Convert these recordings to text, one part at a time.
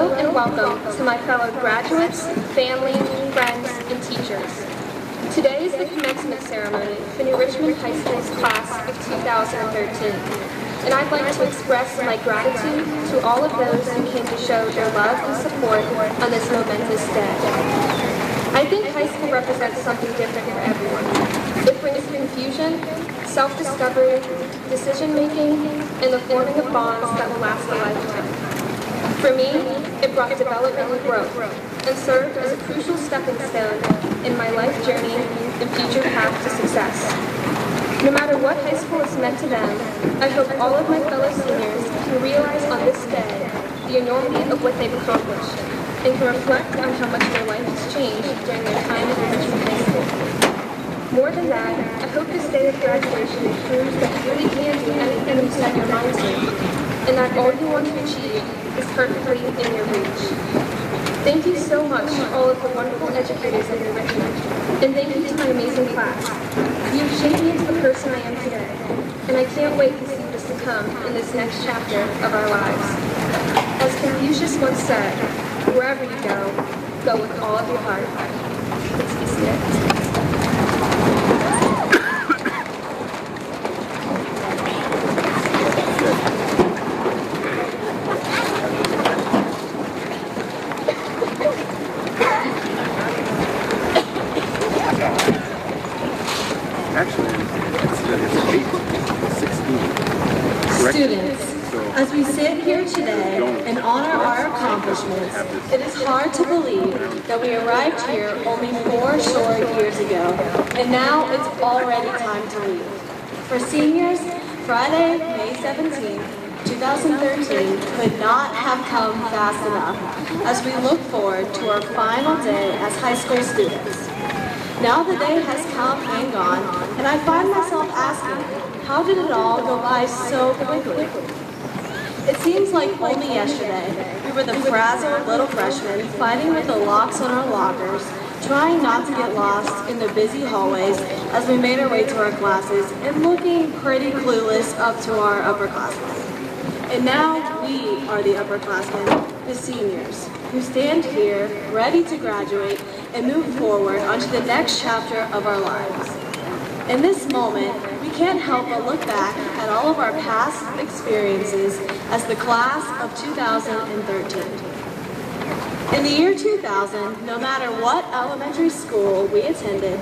Hello and welcome to my fellow graduates, family, friends, and teachers. Today is the commencement ceremony for New Richmond High School's class of 2013, and I'd like to express my gratitude to all of those who came to show their love and support on this momentous day. I think high school represents something different for everyone. It brings confusion, self-discovery, decision-making, and the forming of bonds that will last a lifetime. For me, it brought development and growth, and served as a crucial stepping stone in my life journey and future path to success. No matter what high school has meant to them, I hope all of my fellow seniors can realize on this day the enormity of what they've accomplished, and can reflect on how much their life has changed during their time at Richmond High School. More than that, I hope this day of graduation proves that you really can do anything you set your mind to, and that all you want to achieve is perfectly in your reach. Thank you so much to all of the wonderful educators at New Richmond, and thank you to my amazing class. You have shaped me into the person I am today, and I can't wait to see what is to come in this next chapter of our lives. As Confucius once said, wherever you go with all of your heart. Let's be dismissed. Students, as we sit here today and honor our accomplishments, it is hard to believe that we arrived here only 4 short years ago, and now it's already time to leave. For seniors, Friday, May 17, 2013 could not have come fast enough as we look forward to our final day as high school students. Now the day has come and gone, and I find myself asking, how did it all go by so quickly? It seems like only yesterday, we were the frazzled little freshmen fighting with the locks on our lockers, trying not to get lost in the busy hallways as we made our way to our classes and looking pretty clueless up to our upperclassmen. And now we are the upperclassmen, the seniors, who stand here ready to graduate and move forward onto the next chapter of our lives. In this moment, we can't help but look back at all of our past experiences as the class of 2013. In the year 2000, no matter what elementary school we attended,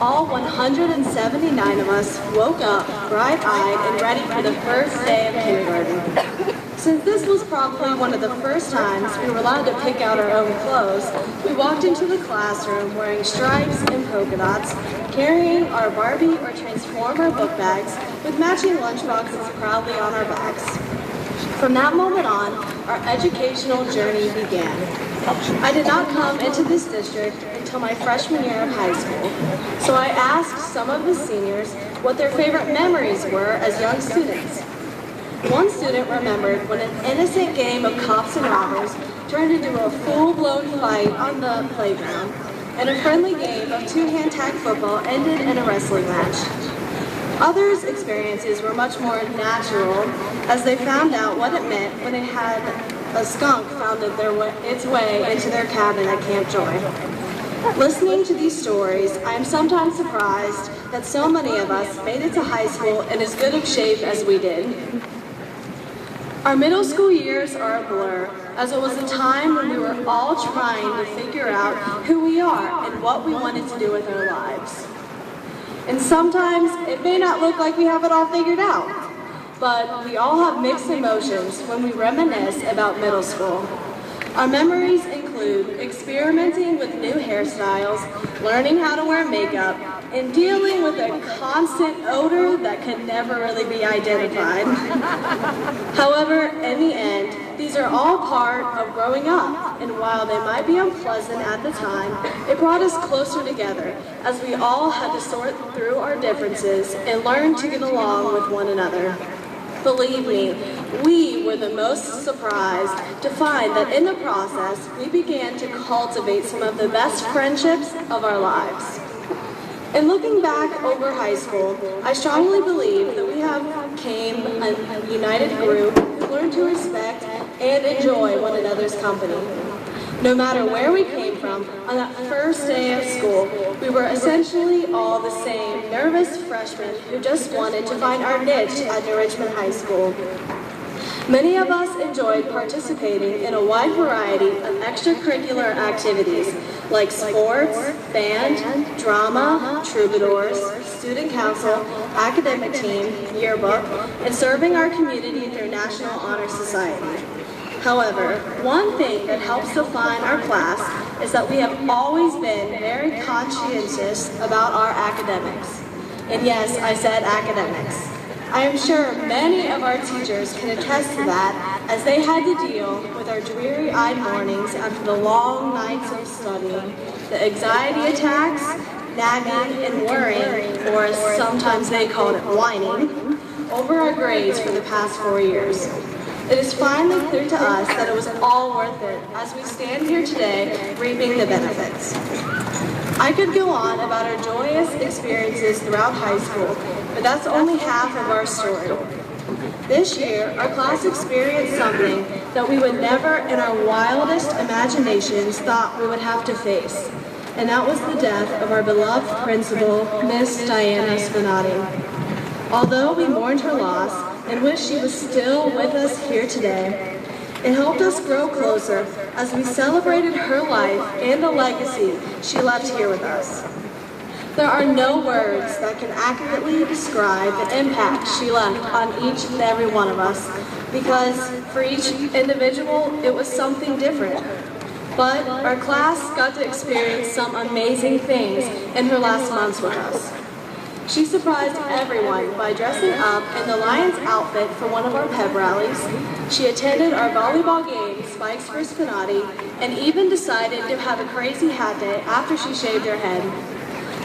all 179 of us woke up bright-eyed and ready for the first day of kindergarten. Since this was probably one of the first times we were allowed to pick out our own clothes, we walked into the classroom wearing stripes and polka dots, carrying our Barbie or Transformer book bags with matching lunchboxes proudly on our backs. From that moment on, our educational journey began. I did not come into this district until my freshman year of high school, so I asked some of the seniors what their favorite memories were as young students. One student remembered when an innocent game of cops and robbers turned into a full-blown fight on the playground, and a friendly game of two-hand tag football ended in a wrestling match. Others' experiences were much more natural as they found out what it meant when they had a skunk found its way into their cabin at Camp Joy. Listening to these stories, I am sometimes surprised that so many of us made it to high school in as good of shape as we did. Our middle school years are a blur, as it was a time when we were all trying to figure out who we are and what we wanted to do with our lives. And sometimes it may not look like we have it all figured out, but we all have mixed emotions when we reminisce about middle school. Our memories include experimenting with new hairstyles, learning how to wear makeup, and dealing with a constant odor that could never really be identified. However, in the end, these are all part of growing up, and while they might be unpleasant at the time, it brought us closer together as we all had to sort through our differences and learn to get along with one another. Believe me, we were the most surprised to find that in the process, we began to cultivate some of the best friendships of our lives. In looking back over high school, I strongly believe that we have become a united group who learned to respect and enjoy one another oldest company. No matter where we came from, on that first day of school, we were essentially all the same nervous freshmen who just wanted to find our niche at New Richmond High School. Many of us enjoyed participating in a wide variety of extracurricular activities like sports, band, drama, troubadours, student council, academic team, yearbook, and serving our community through National Honor Society. However, one thing that helps define our class is that we have always been very conscientious about our academics. And yes, I said academics. I am sure many of our teachers can attest to that, as they had to deal with our dreary-eyed mornings after the long nights of studying, the anxiety attacks, nagging and worrying, or as sometimes they called it, whining, over our grades for the past 4 years. It is finally clear to us that it was all worth it as we stand here today reaping the benefits. I could go on about our joyous experiences throughout high school, but that's only half of our story. This year, our class experienced something that we would never in our wildest imaginations thought we would have to face, and that was the death of our beloved principal, Miss Diana Spinati. Although we mourned her loss and wish she was still with us here today, it helped us grow closer as we celebrated her life and the legacy she left here with us. There are no words that can accurately describe the impact she left on each and every one of us, because for each individual, it was something different. But our class got to experience some amazing things in her last months with us. She surprised everyone by dressing up in the Lions outfit for one of our pep rallies. She attended our volleyball game, Spikes for Spinati, and even decided to have a crazy hat day after she shaved her head.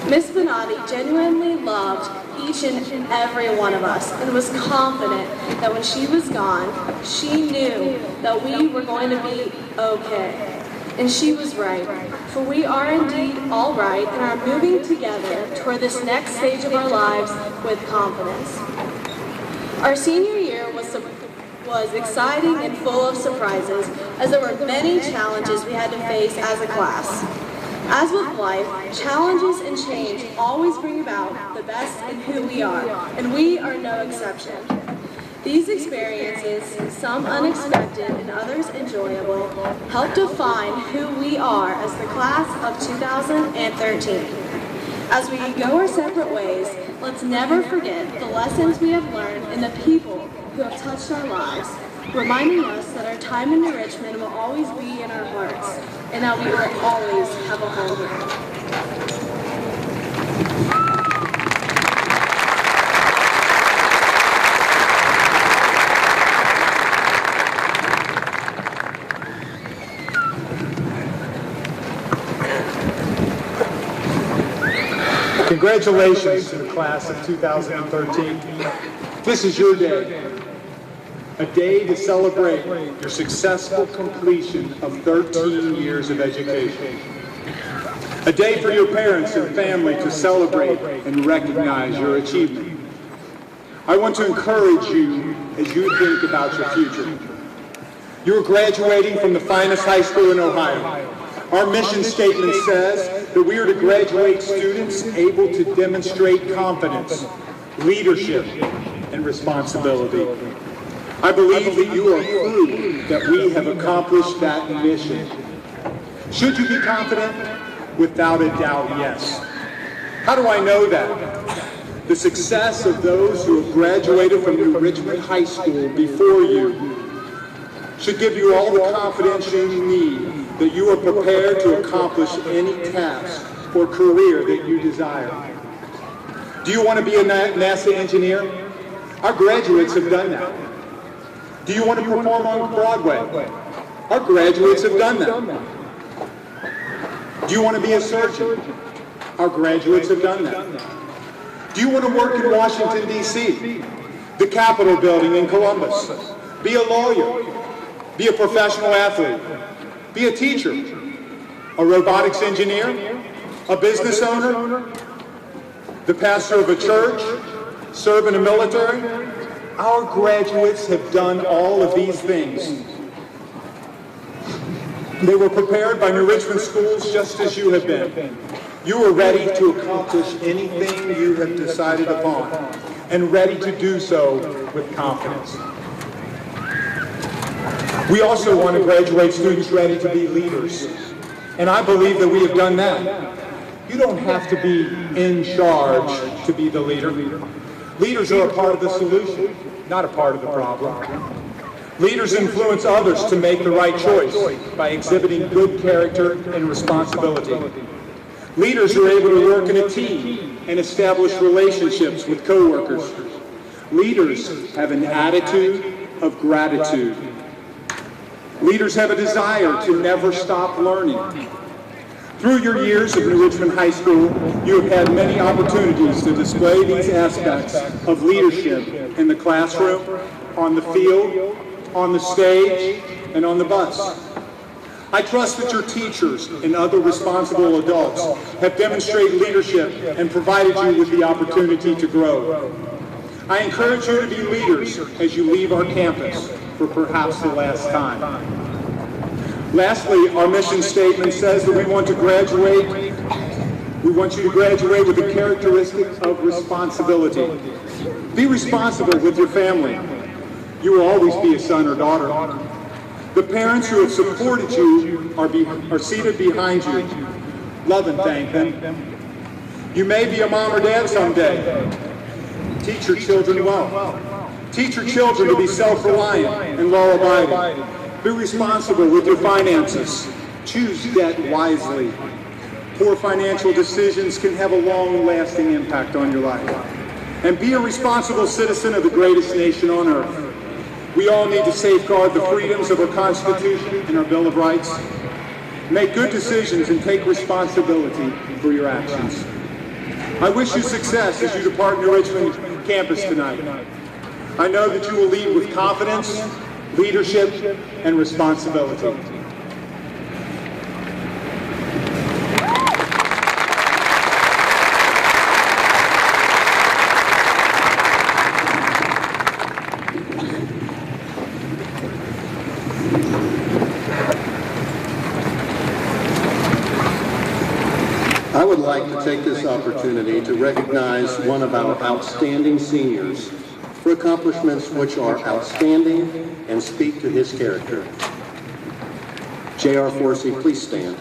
Miss Spinati genuinely loved each and every one of us and was confident that when she was gone, she knew that we were going to be okay. And she was right, for we are indeed all right and are moving together toward this next stage of our lives with confidence. Our senior year was exciting and full of surprises, as there were many challenges we had to face as a class. As with life, challenges and change always bring about the best in who we are, and we are no exception. These experiences, some unexpected and others enjoyable, help define who we are as the class of 2013. As we go our separate ways, let's never forget the lessons we have learned and the people who have touched our lives, reminding us that our time in New Richmond will always be in our hearts, and that we will always have a home here. Congratulations to the class of 2013. This is your day. A day to celebrate your successful completion of 13 years of education. A day for your parents and family to celebrate and recognize your achievement. I want to encourage you as you think about your future. You are graduating from the finest high school in Ohio. Our mission statement says that we are to graduate students able to demonstrate confidence, leadership, and responsibility. I believe that you are proof that we have accomplished that mission. Should you be confident? Without a doubt, yes. How do I know that? The success of those who have graduated from New Richmond High School before you should give you all the confidence you need that you are prepared to accomplish any task or career that you desire. Do you want to be a NASA engineer? Our graduates have done that. Do you want to perform on Broadway? Our graduates have done that. Do you want to be a surgeon? Our graduates have done that. Do you want to work in Washington, D.C., the Capitol building in Columbus? Be a lawyer, be a professional athlete, be a teacher, a robotics engineer, a business owner, the pastor of a church, serve in the military? Our graduates have done all of these things. They were prepared by New Richmond schools just as you have been. You are ready to accomplish anything you have decided upon, and ready to do so with confidence. We also want to graduate students ready to be leaders, and I believe that we have done that. You don't have to be in charge to be the leader. Leaders are a part of the solution, not a part of the problem. Leaders influence others to make the right choice by exhibiting good character and responsibility. Leaders are able to work in a team and establish relationships with coworkers. Leaders have an attitude of gratitude. Leaders have a desire to never stop learning. Through your years of New Richmond High School, you have had many opportunities to display these aspects of leadership in the classroom, on the field, on the stage, and on the bus. I trust that your teachers and other responsible adults have demonstrated leadership and provided you with the opportunity to grow. I encourage you to be leaders as you leave our campus for perhaps the last time. Lastly, our mission statement says that we want you to graduate with the characteristics of responsibility. Be responsible with your family. You will always be a son or daughter. The parents who have supported you are seated behind you. Love and thank them. You may be a mom or dad someday. Teach your children well. Teach your children to be self-reliant and law-abiding. Be responsible with your finances. Choose debt wisely. Poor financial decisions can have a long-lasting impact on your life. And be a responsible citizen of the greatest nation on earth. We all need to safeguard the freedoms of our Constitution and our Bill of Rights. Make good decisions and take responsibility for your actions. I wish you success as you depart New Richmond campus tonight. I know that you will lead with confidence, leadership, and responsibility. I would like to take this opportunity to recognize one of our outstanding seniors for accomplishments which are outstanding and speak to his character. J.R. Forsey, please stand.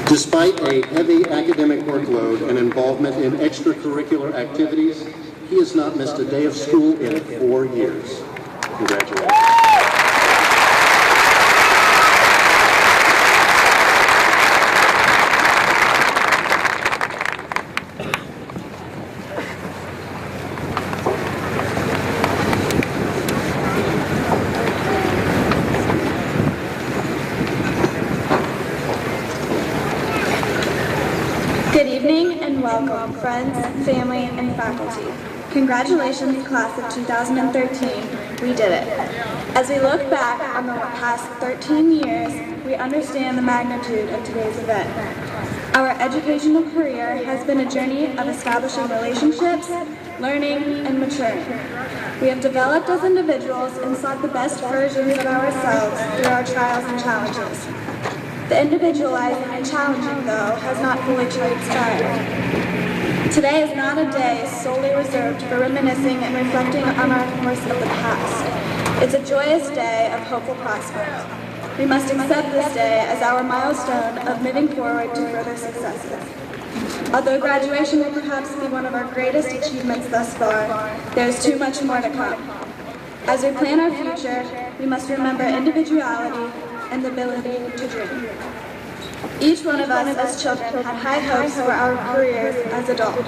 Despite a heavy academic workload and involvement in extracurricular activities, he has not missed a day of school in 4 years. Congratulations. Good evening and welcome, friends, family, and faculty. Congratulations, class of 2013. We did it. As we look back on the past 13 years, we understand the magnitude of today's event. Our educational career has been a journey of establishing relationships, learning, and maturing. We have developed as individuals and sought the best versions of ourselves through our trials and challenges. The individualizing and challenging, though, has not fully transpired. Today is not a day solely reserved for reminiscing and reflecting on our course of the past. It's a joyous day of hopeful prospect. We must accept this day as our milestone of moving forward to further successes. Although graduation will perhaps be one of our greatest achievements thus far, there is too much more to come. As we plan our future, we must remember individuality and the ability to dream. Each one of us as children had high hopes for our careers as adults.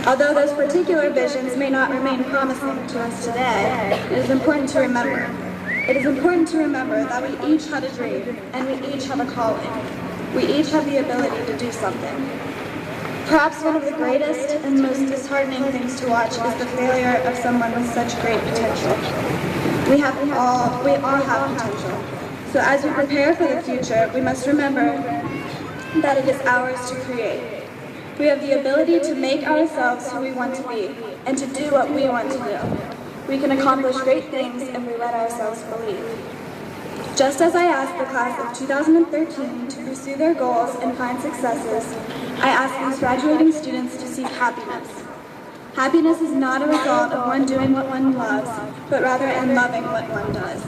Although those particular visions may not remain promising to us today, it is important to remember. It is important to remember that we each had a dream, and we each have a calling. We each have the ability to do something. Perhaps one of the greatest and most disheartening things to watch is the failure of someone with such great potential. We all have potential. So as we prepare for the future, we must remember that it is ours to create. We have the ability to make ourselves who we want to be and to do what we want to do. We can accomplish great things if we let ourselves believe. Just as I asked the class of 2013 to pursue their goals and find successes, I ask these graduating students to seek happiness. Happiness is not a result of one doing what one loves, but rather in loving what one does.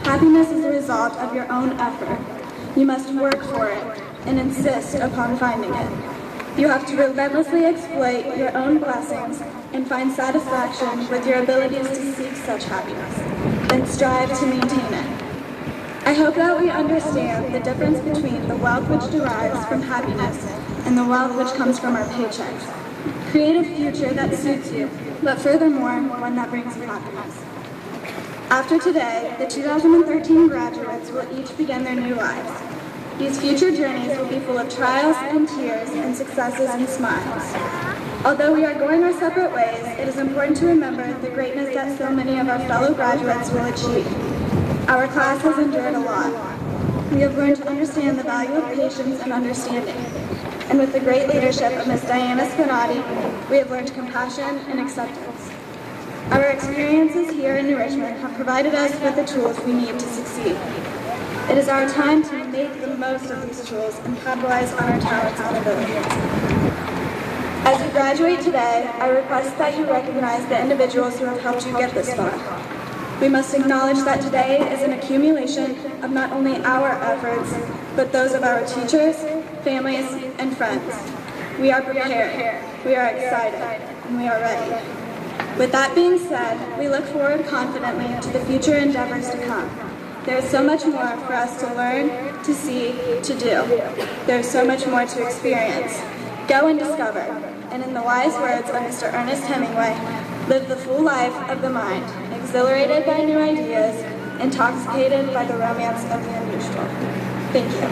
Happiness is a result of your own effort. You must work for it and insist upon finding it. You have to relentlessly exploit your own blessings and find satisfaction with your abilities to seek such happiness, and strive to maintain it. I hope that we understand the difference between the wealth which derives from happiness and the wealth which comes from our paychecks. Create a future that suits you, but furthermore, one that brings you happiness. After today, the 2013 graduates will each begin their new lives. These future journeys will be full of trials and tears and successes and smiles. Although we are going our separate ways, it is important to remember the greatness that so many of our fellow graduates will achieve. Our class has endured a lot. We have learned to understand the value of patience and understanding. And with the great leadership of Ms. Diana Spinati, we have learned compassion and acceptance. Our experiences here in New Richmond have provided us with the tools we need to succeed. It is our time to make the most of these tools and capitalize on our talents and abilities. As you graduate today, I request that you recognize the individuals who have helped you get this far. We must acknowledge that today is an accumulation of not only our efforts, but those of our teachers, families, and friends. We are prepared, we are excited, and we are ready. With that being said, we look forward confidently to the future endeavors to come. There is so much more for us to learn, to see, to do. There is so much more to experience. Go and discover, and in the wise words of Mr. Ernest Hemingway, live the full life of the mind, exhilarated by new ideas, intoxicated by the romance of the unusual. Thank you.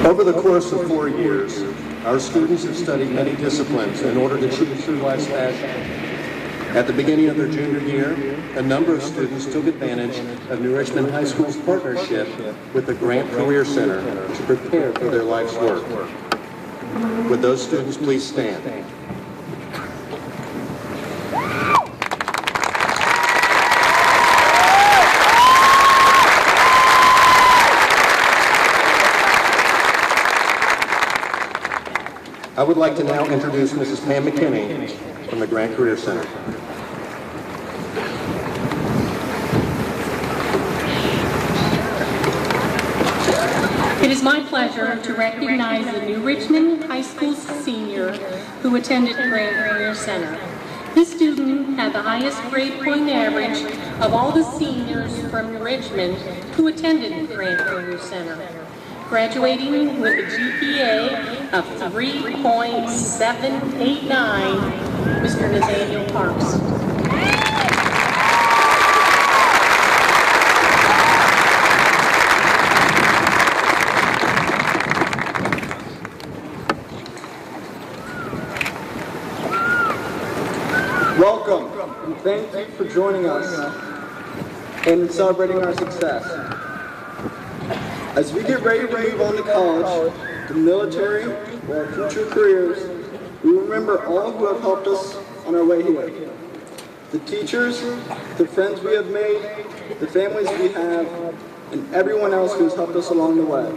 Over the course of 4 years, our students have studied many disciplines in order to achieve true life's passion. At the beginning of their junior year, a number of students took advantage of New Richmond High School's partnership with the Grant Career Center to prepare for their life's work. Would those students please stand? I would like to now introduce Mrs. Pam McKinney from the Grant Career Center. It is my pleasure to recognize the New Richmond High School senior who attended Grant Career Center. This student had the highest grade point average of all the seniors from New Richmond who attended Grant Career Center, graduating with a GPA of 3.789, Mr. Nathaniel Parks. Welcome, and thank you for joining us and celebrating our success. As we get ready to move on to college, the military, or our future careers, we remember all who have helped us on our way here. The teachers, the friends we have made, the families we have, and everyone else who has helped us along the way.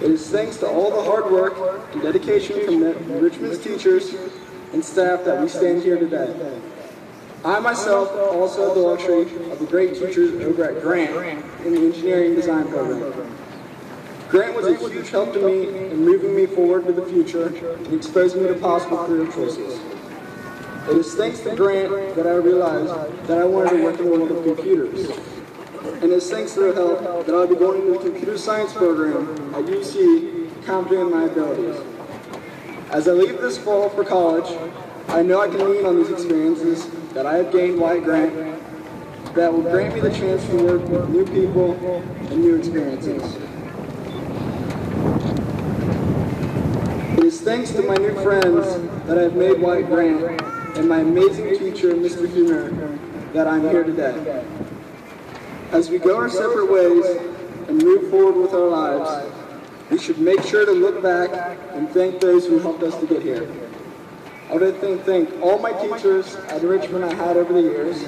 It is thanks to all the hard work and dedication from Richmond's teachers and staff that we stand here today. I myself also had the luxury of the great teachers over at Grant in the engineering design program. Grant was a huge help to me in moving me forward to the future and exposing me to possible career choices. It is thanks to Grant that I realized that I wanted to work in the world of computers. And it's thanks to their help that I'll be going into the computer science program at UC, confident in my abilities. As I leave this fall for college, I know I can lean on these experiences that I have gained while at Grant that will grant me the chance to work with new people and new experiences. It is thanks to my new friends that I have made while at Grant and my amazing teacher, Mr. Huner, that I'm here today. As we go our separate ways and move forward with our lives, we should make sure to look back and thank those who helped us to get here. I would like to thank all my teachers at Richmond I had over the years.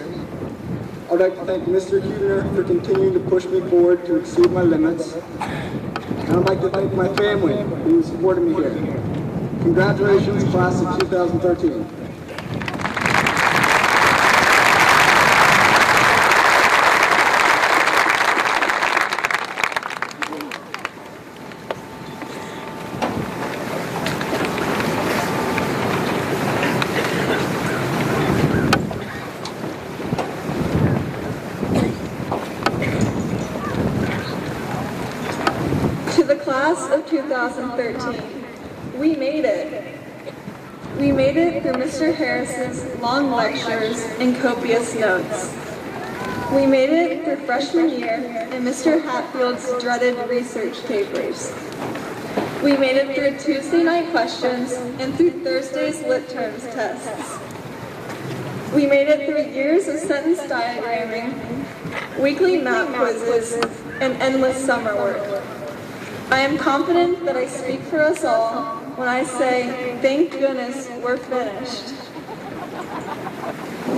I would like to thank Mr. Huner for continuing to push me forward to exceed my limits. And I would like to thank my family who supported me here. Congratulations, class of 2013. Class of 2013, we made it. We made it through Mr. Harris's long lectures and copious notes. We made it through freshman year and Mr. Hatfield's dreaded research papers. We made it through Tuesday night questions and through Thursday's lit terms tests. We made it through years of sentence diagramming, weekly math quizzes, and endless summer work. I am confident that I speak for us all when I say, thank goodness we're finished.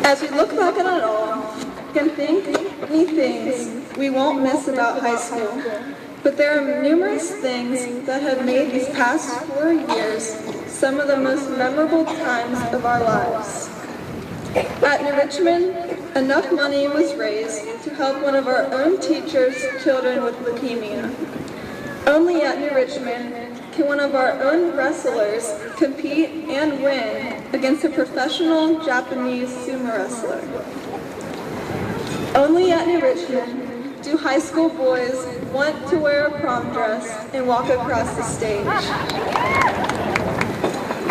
As we look back at it all, we can think many things we won't miss about high school, but there are numerous things that have made these past 4 years some of the most memorable times of our lives. At New Richmond, enough money was raised to help one of our own teachers' children with leukemia. Only at New Richmond can one of our own wrestlers compete and win against a professional Japanese sumo wrestler. Only at New Richmond do high school boys want to wear a prom dress and walk across the stage.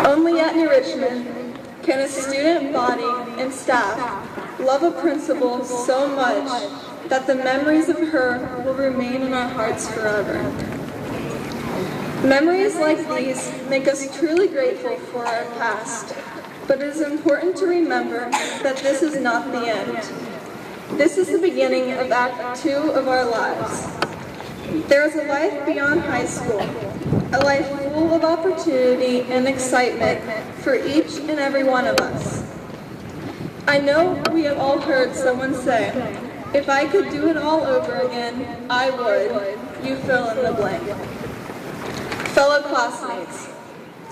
Only at New Richmond can a student body and staff love a principal so much that the memories of her will remain in our hearts forever. Memories like these make us truly grateful for our past, but it is important to remember that this is not the end. This is the beginning of Act 2 of our lives. There is a life beyond high school, a life full of opportunity and excitement for each and every one of us. I know we have all heard someone say, if I could do it all over again, I would. You fill in the blank. Fellow classmates,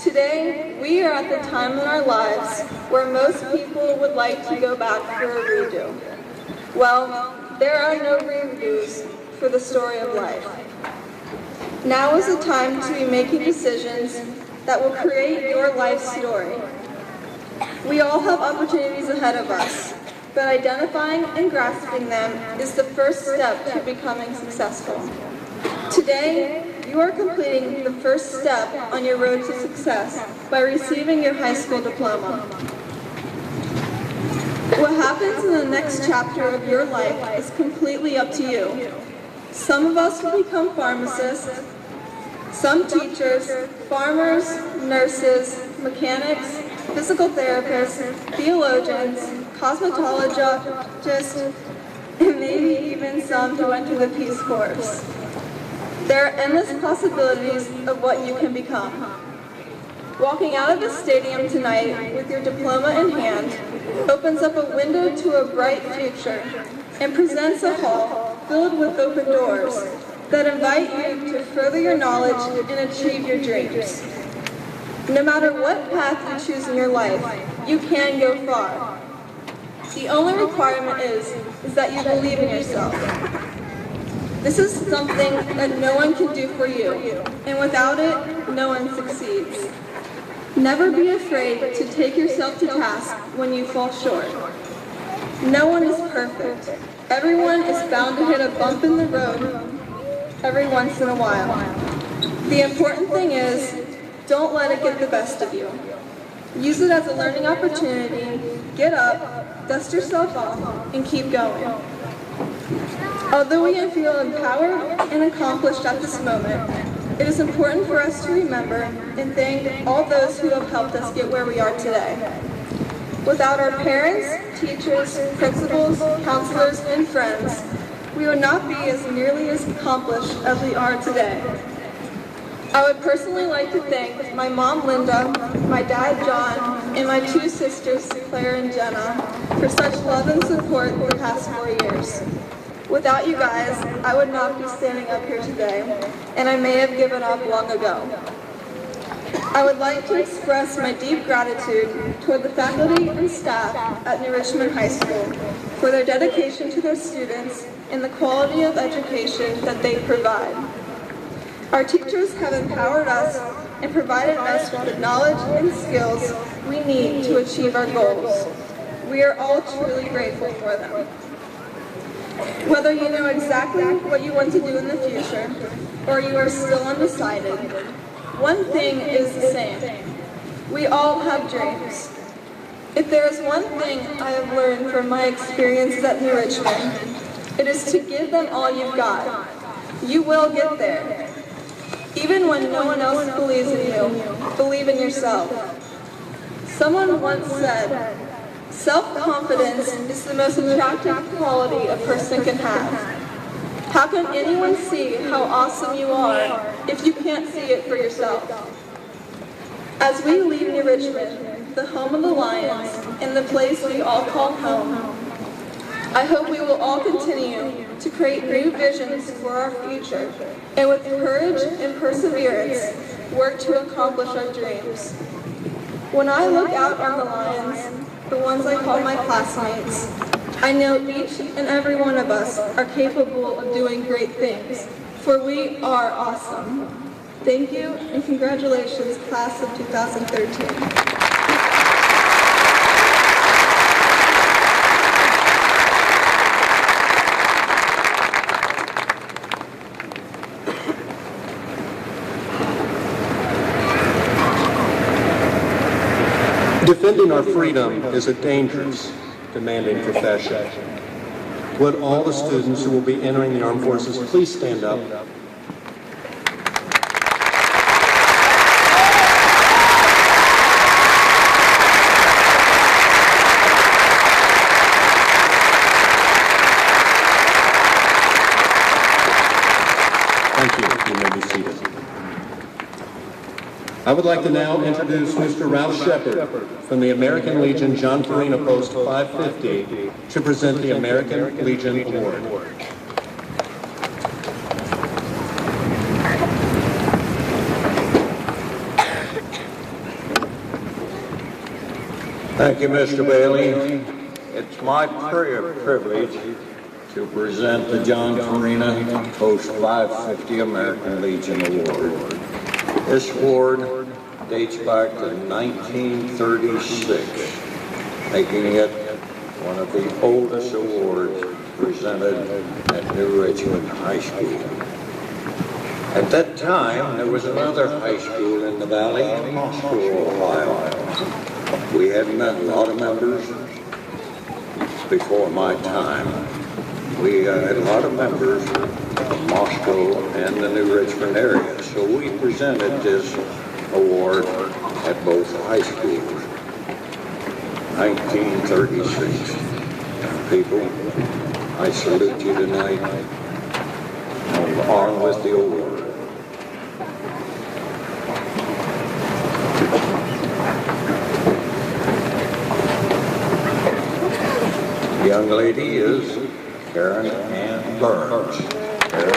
today we are at the time in our lives where most people would like to go back for a redo. Well, there are no redos for the story of life. Now is the time to be making decisions that will create your life story. We all have opportunities ahead of us, but identifying and grasping them is the first step to becoming successful. Today, you are completing the first step on your road to success by receiving your high school diploma. What happens in the next chapter of your life is completely up to you. Some of us will become pharmacists, some teachers, farmers, nurses, mechanics, physical therapists, theologians, cosmetologists, and maybe even some who enter the Peace Corps. There are endless possibilities of what you can become. Walking out of the stadium tonight with your diploma in hand opens up a window to a bright future and presents a hall filled with open doors that invite you to further your knowledge and achieve your dreams. No matter what path you choose in your life, you can go far. The only requirement is that you believe in yourself. This is something that no one can do for you, and without it, no one succeeds. Never be afraid to take yourself to task when you fall short. No one is perfect. Everyone is bound to hit a bump in the road every once in a while. The important thing is, don't let it get the best of you. Use it as a learning opportunity, get up, dust yourself off, and keep going. Although we feel empowered and accomplished at this moment, it is important for us to remember and thank all those who have helped us get where we are today. Without our parents, teachers, principals, counselors, and friends, we would not be as nearly as accomplished as we are today. I would personally like to thank my mom, Linda, my dad, John, and my two sisters, Claire and Jenna, for such love and support the past 4 years. Without you guys, I would not be standing up here today, and I may have given up long ago. I would like to express my deep gratitude toward the faculty and staff at New Richmond High School for their dedication to their students and the quality of education that they provide. Our teachers have empowered us and provided us with the knowledge and skills we need to achieve our goals. We are all truly grateful for them. Whether you know exactly what you want to do in the future, or you are still undecided, one thing is the same. We all have dreams. If there is one thing I have learned from my experiences at New Richmond, it is to give them all you've got. You will get there. Even when no one else believes in you, believe in yourself. Someone once said, self-confidence is the most attractive quality a person can have. How can anyone see how awesome you are if you can't see it for yourself? As we leave New Richmond, the home of the Lions, and the place we all call home, I hope we will all continue to create new visions for our future, and with courage and perseverance, work to accomplish our dreams. When I look out on the Lions, the ones I call my classmates, I know each and every one of us are capable of doing great things, for we are awesome. Thank you, and congratulations, class of 2013. Defending our freedom is a dangerous, demanding profession. Would all the students who will be entering the armed forces please stand up? Thank you. You may be seated. I would like to now introduce Mr. Ralph Shepard from the American Legion John Farina Post 550 to present the American Legion Award. Thank you, Mr. Bailey. It's my privilege to present the John Farina Post 550 American Legion Award. This award dates back to 1936, making it one of the oldest awards presented at New Richmond High School. At that time, there was another high school in the valley in Moscow, Ohio. We had a lot of members before my time. We had a lot of members from Moscow and the New Richmond area, so we presented this award at both high schools. 1936. People, I salute you tonight. On with the award. The young lady is Karen Ann Burns. Karen.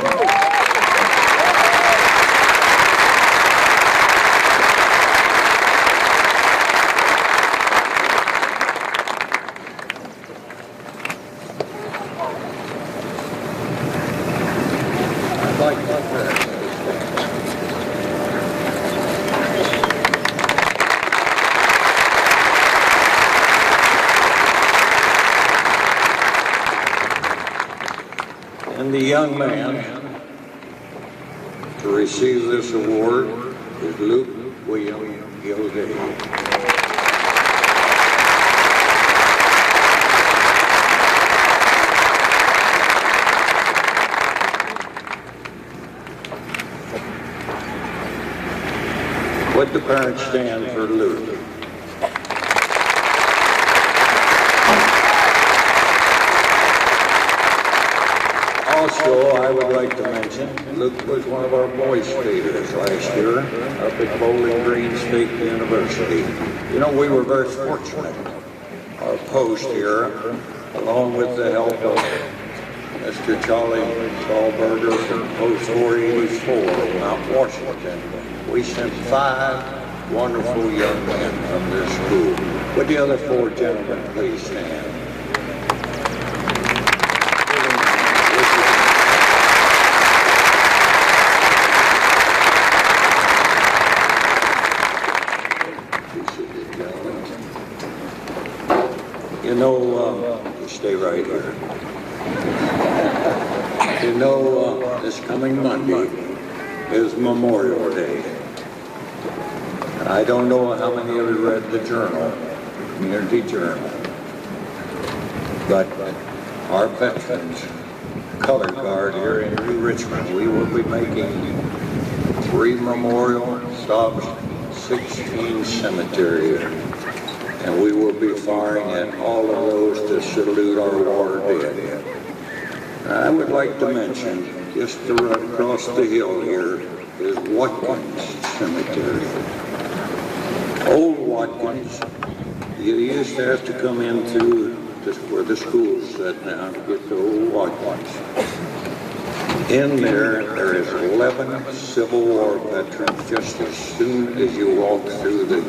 I'd like to And the young man to receive this award is Luke William Gilday. Would the parents stand for Luke? Also, I would like to mention, Luke was one of our boys skaters last year up at Bowling Green State University. You know, we were very fortunate. Our post here, along with the help of Mr. Charlie Dahlberger from Post 484, Mount Washington, we sent 5 wonderful young men from this school. Would the other 4 gentlemen please stand? You know, you stay right here. You know, this coming Monday is Memorial Day. I don't know how many of you read the journal, Community Journal, but our veterans, color guard here in New Richmond, we will be making 3 memorial stops, 16 cemeteries, and we will be firing at all of those to salute our war dead. I would like to mention, just right across the hill here is Watkins Cemetery. Old Watkins, you used to have to come into where the school's set now to get to Old Watkins. In there is 11 Civil War veterans just as soon as you walk through the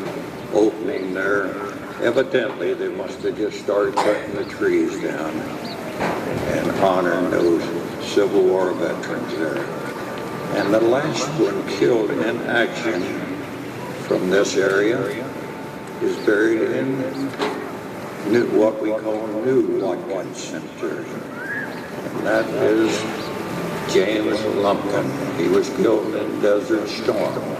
opening there. Evidently, they must have just started cutting the trees down and honoring those Civil War veterans there. And the last one killed in action from this area is buried in what we call New Watkins Cemetery. And that is James Lumpkin. He was killed in Desert Storm.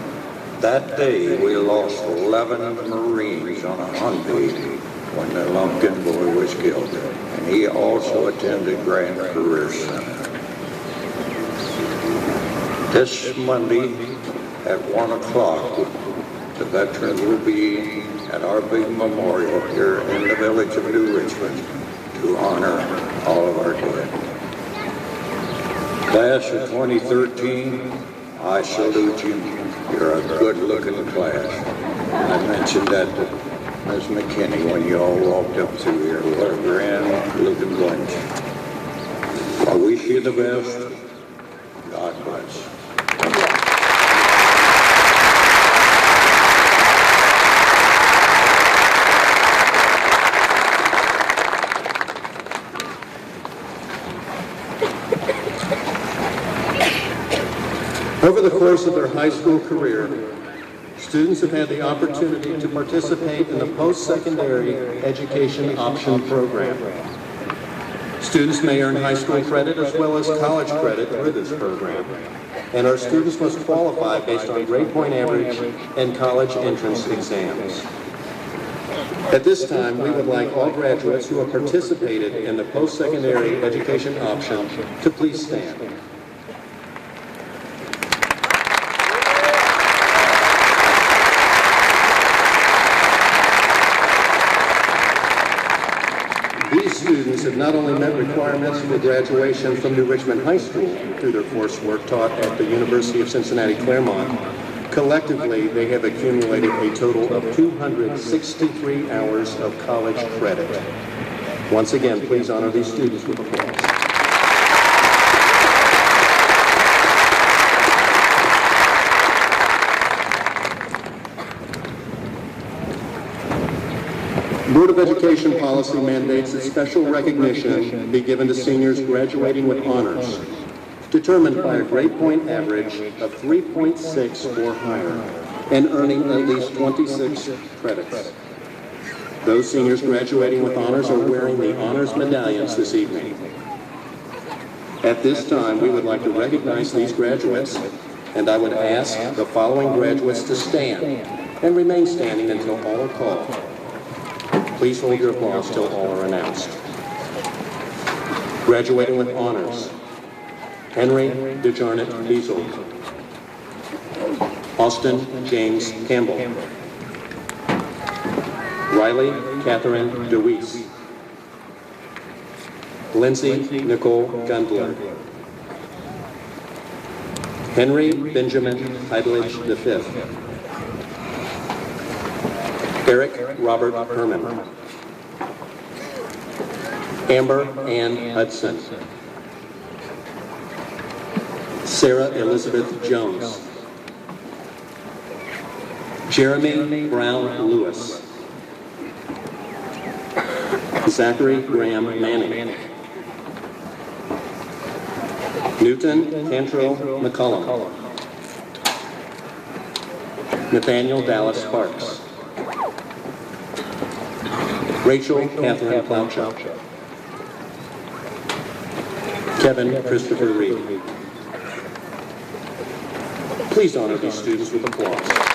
That day, we lost 11 Marines on a Humvee when the Lumpkin boy was killed. And he also attended Grand Career Center. This Monday at 1 o'clock, the veterans will be at our big memorial here in the village of New Richmond to honor all of our dead. Class of 2013, I salute you. You're a good-looking class. I mentioned that to Ms. McKinney when you all walked up through here. What a grand-looking bunch. I wish you the best. God bless. Over the course of their high school career, students have had the opportunity to participate in the post-secondary education option program. Students may earn high school credit as well as college credit through this program, and our students must qualify based on grade point average and college entrance exams. At this time, we would like all graduates who have participated in the post-secondary education option to please stand. These students have not only met requirements for graduation from New Richmond High School through their coursework taught at the University of Cincinnati Claremont, collectively they have accumulated a total of 263 hours of college credit. Once again, please honor these students with applause. Board of Education policy mandates that special recognition be given to seniors graduating with honors, determined by a grade point average of 3.6 or higher, and earning at least 26 credits. Those seniors graduating with honors are wearing the honors medallions this evening. At this time, we would like to recognize these graduates, and I would ask the following graduates to stand and remain standing until all are called. Please hold your applause till all are announced. Graduating with honors, Henry DeJarnett Beazel, Austin James Campbell, Riley Catherine DeWeese, Lindsay Nicole Gundler, Henry Benjamin Heidlich V. Eric Robert Herman. Amber Ann Hudson. Sarah Elizabeth Jones. Jeremy Brown Lewis. Zachary Graham Manning. Newton Cantrell McCollum. Nathaniel Dallas Sparks. Rachel Catherine Plowchuk. Kevin Christopher Reed. Please honor these students with applause.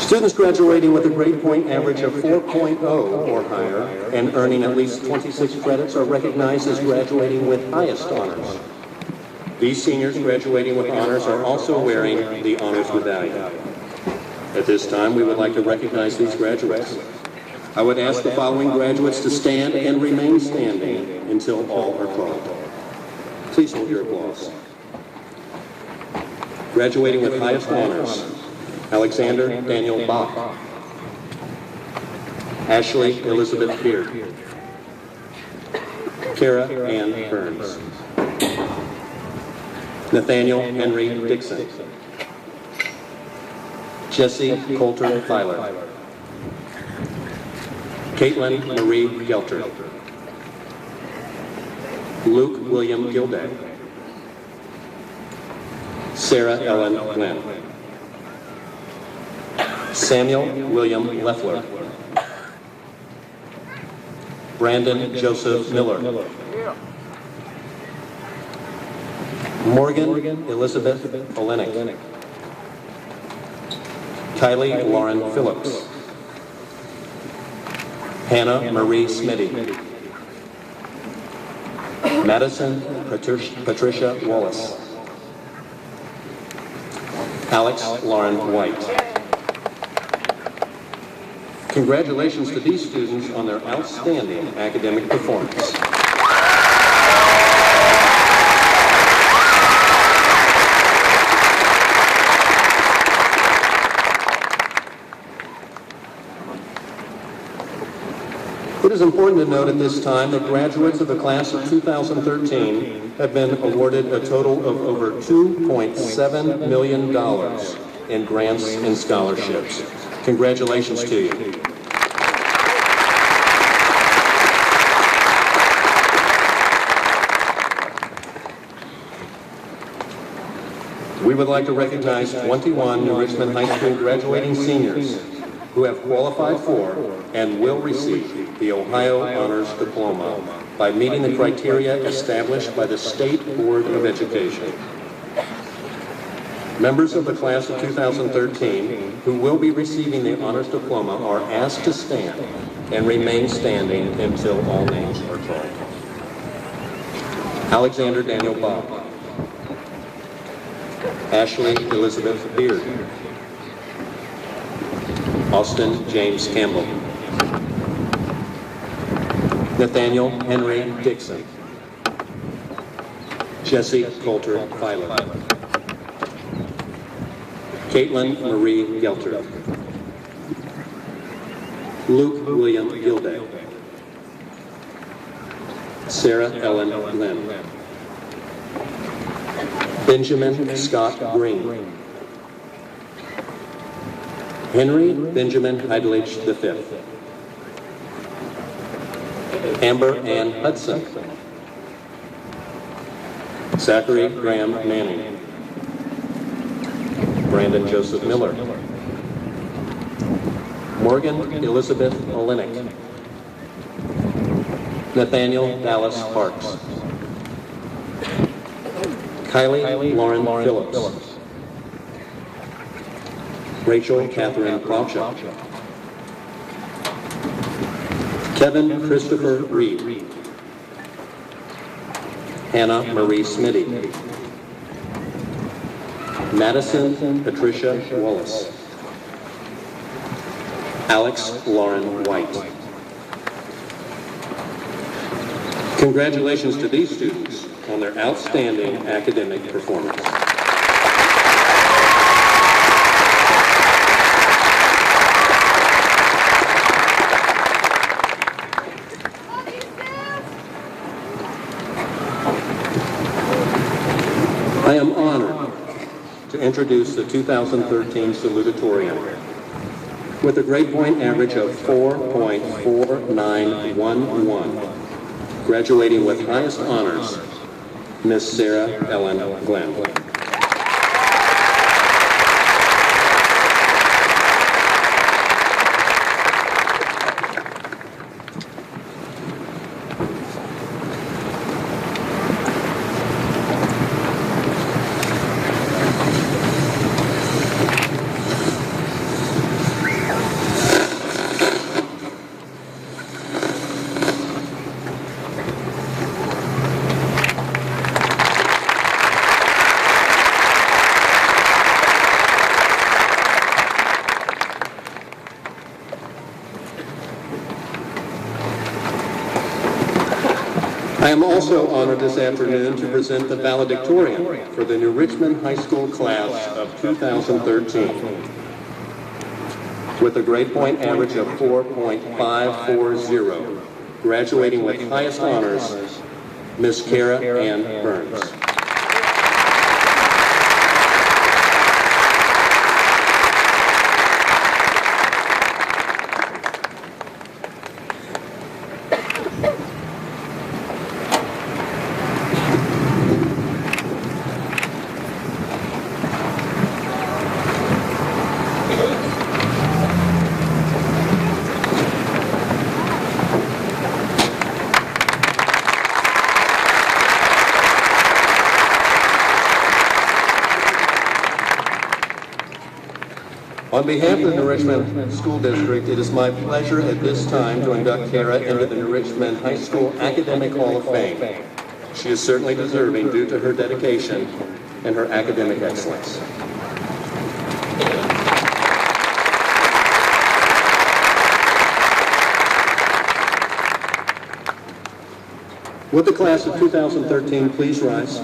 Students graduating with a grade point average of 4.0 or higher and earning at least 26 credits are recognized as graduating with highest honors. These seniors graduating with honors are also wearing the honors medallion. At this time, we would like to recognize these graduates. I would ask the following graduates to stand and remain standing until all are called. Please hold your applause. Graduating with highest honors, Alexander Daniel Bach. Ashley Elizabeth Beard. Kara Ann Burns. Nathaniel Henry Dixon. Jesse Coulter Filer. Caitlin Marie Gelter. Luke William Gilday. Sarah Ellen Glenn. Samuel William Leffler. Brandon Joseph Miller. Morgan Elizabeth Olenek. Kylie Lauren Phillips. Hannah Marie Smitty. Madison Patricia Wallace. Alex Lauren White. Congratulations to these students on their outstanding academic performance. It is important to note at this time that graduates of the class of 2013 have been awarded a total of over $2.7 million in grants and scholarships. Congratulations to you. We would like to recognize 21 New Richmond High School graduating seniors who have qualified for and will receive the Ohio Honors Diploma by meeting the criteria established by the State Board of Education. Members of the class of 2013 who will be receiving the Honors Diploma are asked to stand and remain standing until all names are called. Alexander Daniel Bob. Ashley Elizabeth Beard. Austin James Campbell. Nathaniel Henry Dixon. Jesse Coulter Filer. Caitlin Marie Gelter. Luke William Gilday. Sarah Ellen Lynn. Benjamin Scott Green. Henry Benjamin Heidlich V. Amber Ann Hudson. Zachary Graham Manning. Brandon Joseph Miller. Morgan Elizabeth Olenek. Nathaniel Dallas Sparks. Kylie Lauren Phillips. Rachel Catherine Plowchuk. Kevin Christopher Reed. Hannah Marie Smitty. Madison Patricia Wallace. Alex Lauren White. Congratulations to these students on their outstanding academic performance. I am honored to introduce the 2013 salutatorian. With a grade point average of 4.4911, graduating with highest honors, Miss Sarah Ellen Glenn. I am also honored this afternoon to present the valedictorian for the New Richmond High School class of 2013. With a grade point average of 4.540, graduating with highest honors, Miss Kara Ann Burns. On behalf of the New Richmond School District, it is my pleasure at this time to induct Kara into the New Richmond High School Academic Hall of Fame. She is certainly deserving due to her dedication and her academic excellence. Would the class of 2013 please rise?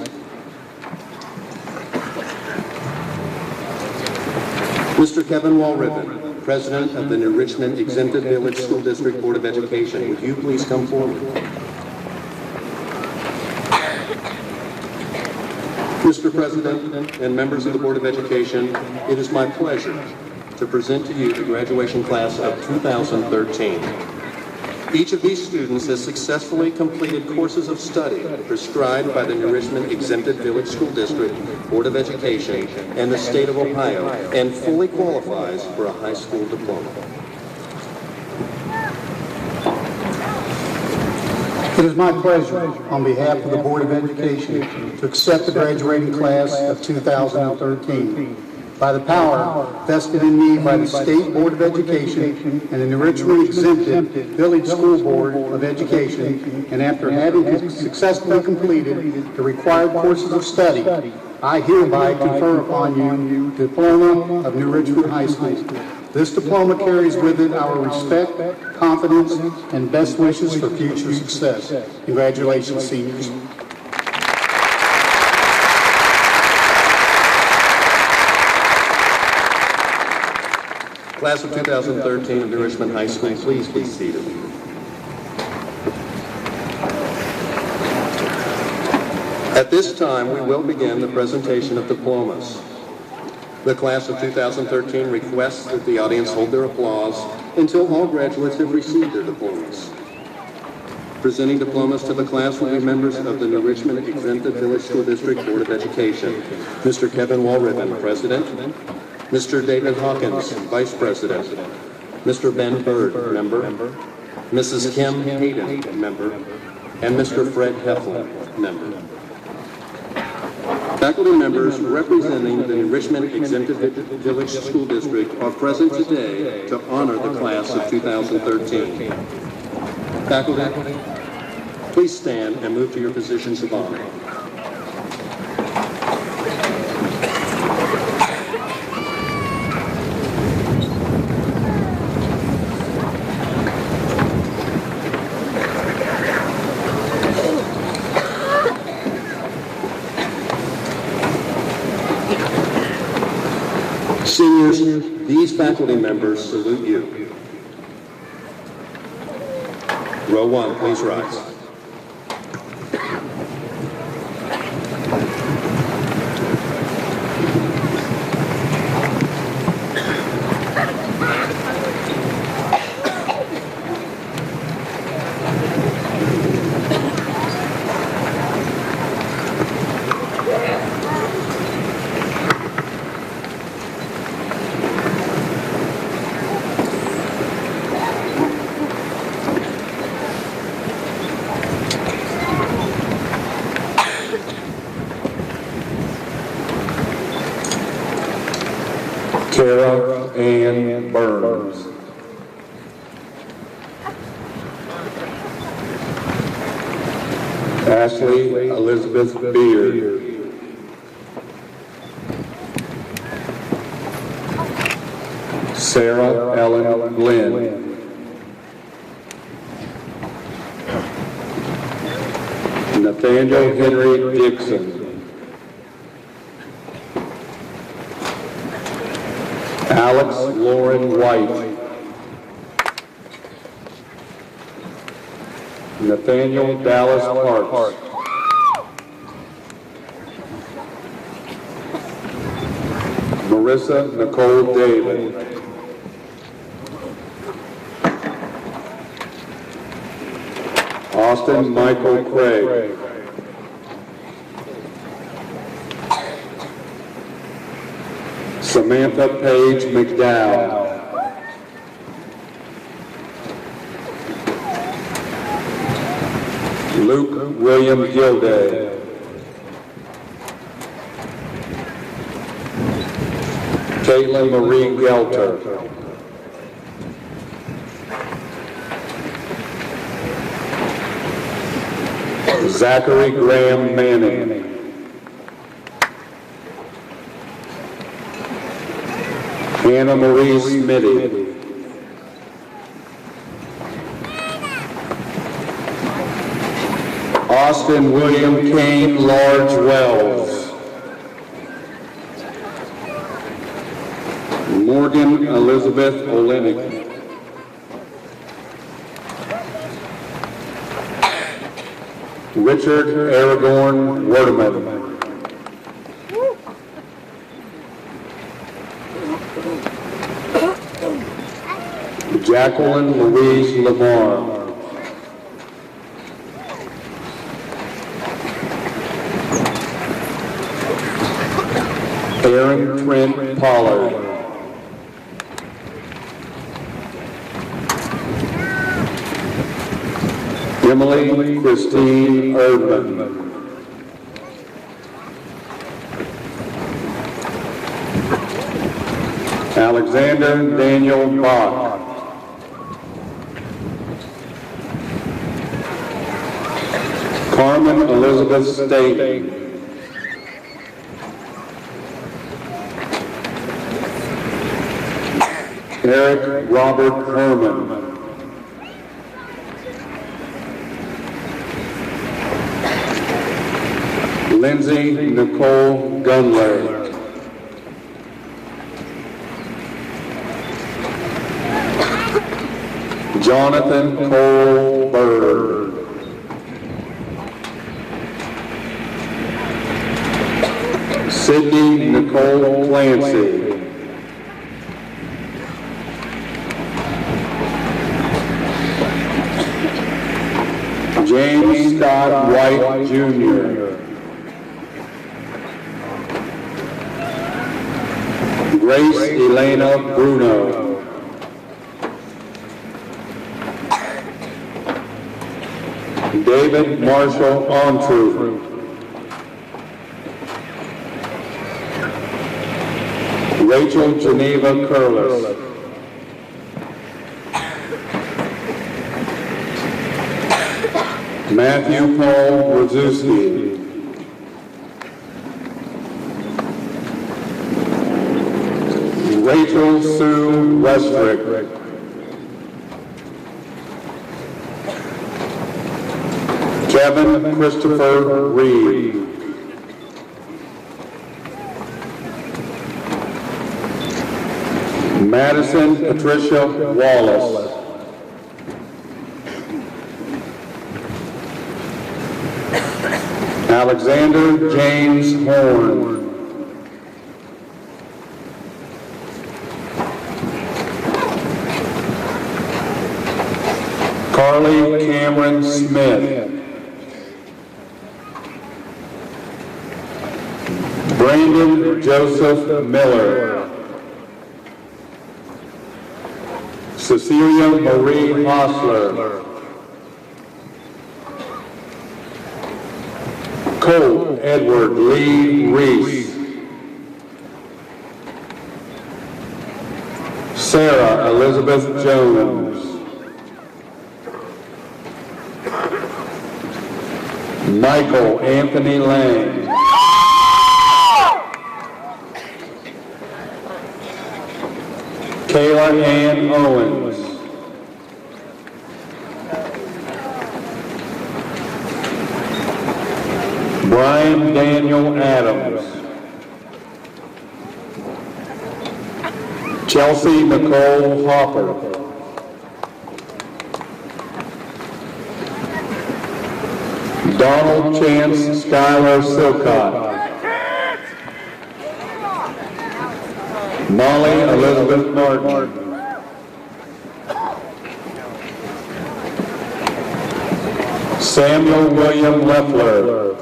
Mr. Kevin Walriven, President of the New Richmond Exempted Village School District Board of Education, would you please come forward? Mr. President and members of the Board of Education, it is my pleasure to present to you the graduation class of 2013. Each of these students has successfully completed courses of study prescribed by the New Richmond Exempted Village School District Board of Education and the state of Ohio and fully qualifies for a high school diploma. It is my pleasure, on behalf of the Board of Education, to accept the graduating class of 2013. By the power vested in me by the State Board of Education and the New Richmond Exempted Village School Board of Education, and after having successfully completed the required courses of study, I hereby confer upon you the diploma of New Richmond High School. This diploma carries with it our respect, confidence, and best wishes for future success. Congratulations, seniors. Class of 2013 of New Richmond High School, please be seated. At this time, we will begin the presentation of diplomas. The class of 2013 requests that the audience hold their applause until all graduates have received their diplomas. Presenting diplomas to the class will be members of the New Richmond Exempted Village School District Board of Education. Mr. Kevin Walriven, President. Mr. David Hawkins, Vice President. Mr. Ben Bird, Member. Mrs. Kim Hayden, Member. And Mr. Fred Heflin, Member. Faculty members representing the New Richmond Exempted Village School District are present today to honor the class of 2013. Faculty, please stand and move to your positions of honor. Seniors, these faculty members salute you. Row one, please rise. Tara Ann Burns. Ashley Elizabeth Beard. Sarah Ellen Glenn. Nathaniel Henry Dixon. Alex Lauren White. Nathaniel Dallas Parks. Marissa Nicole David. Austin Michael Craig. Samantha Paige McDowell. Luke William Gilday. Caitlin Marie Gelter. Zachary Graham Manning. Anna Marie Smitty. Austin William Kane Large Wells. Morgan Elizabeth Olenek. Richard Aragorn Werdeman. Jacqueline Louise Lamar. Aaron Trent Pollard. Emily Christine Erdman. Alexander Daniel Bach. Carmen Elizabeth Staten. Eric Robert Herman. Lindsay Nicole Gunley. Jonathan Cole Bird. Sydney Nicole Clancy. James Scott White Jr. Grace Elena Bruno. David Marshall Ontru. Rachel Geneva Curlis. Matthew Paul Wazowski. Rachel Sue Westrick. Kevin Christopher Reed. Madison Patricia Wallace. Alexander James Horn. Carly Cameron Smith. Brandon Joseph Miller. Cecilia Marie Hostler. Cole Edward Lee Reese. Sarah Elizabeth Jones. Michael Anthony Lang. Kayla Ann Owens. Brian Daniel Adams. Chelsea Nicole Hopper. Donald Chance Schuyler Silcott. Molly Elizabeth Martin. Samuel William Leffler.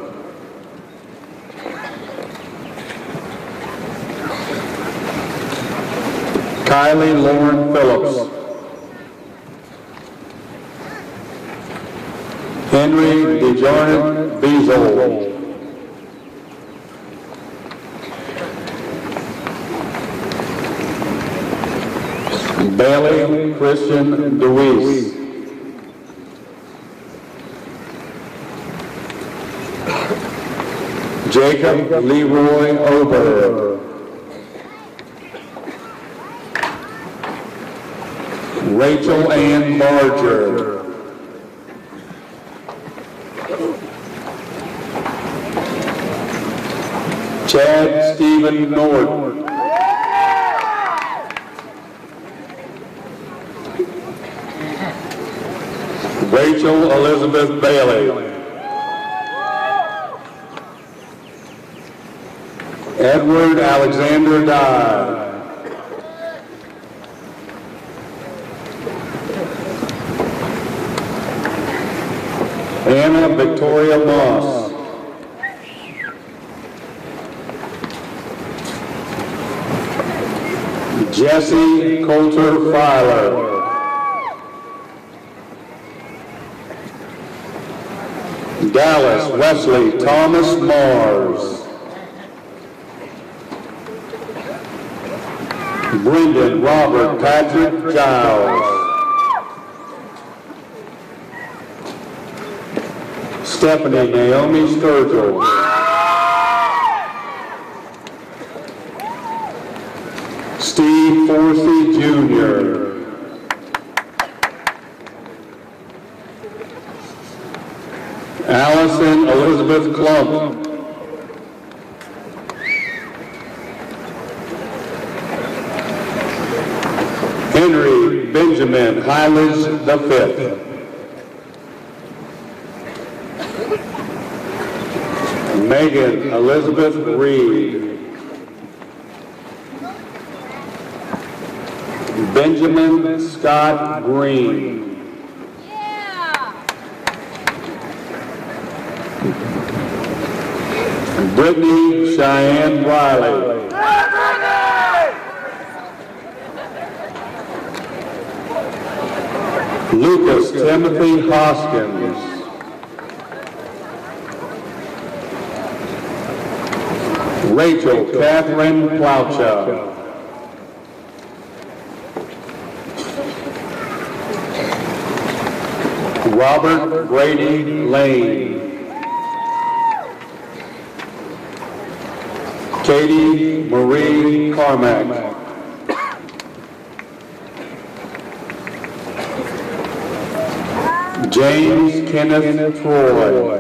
Kylie Lauren Phillips. Henry DeJarnett Beazle. Bailey Christian DeWeese. Jacob Leroy Ober. Rachel Ann Barger. Chad Stephen Norton. Rachel Elizabeth Bailey. Edward Alexander Dye. Anna Victoria Moss. Jesse Coulter Filer. Dallas Wesley Thomas Mars. Brendan Robert Patrick Giles. Stephanie Naomi Sturgill. Steve Forsey Jr. Allison Elizabeth Klump. Henry Benjamin Hyles V. Megan Elizabeth Reed. Benjamin Scott Green. Brittany Cheyenne Riley. Lucas Timothy Hoskins. Rachel Catherine Plaucha. Robert Brady Lane. Katie Marie Carmack. James Kenneth Troy.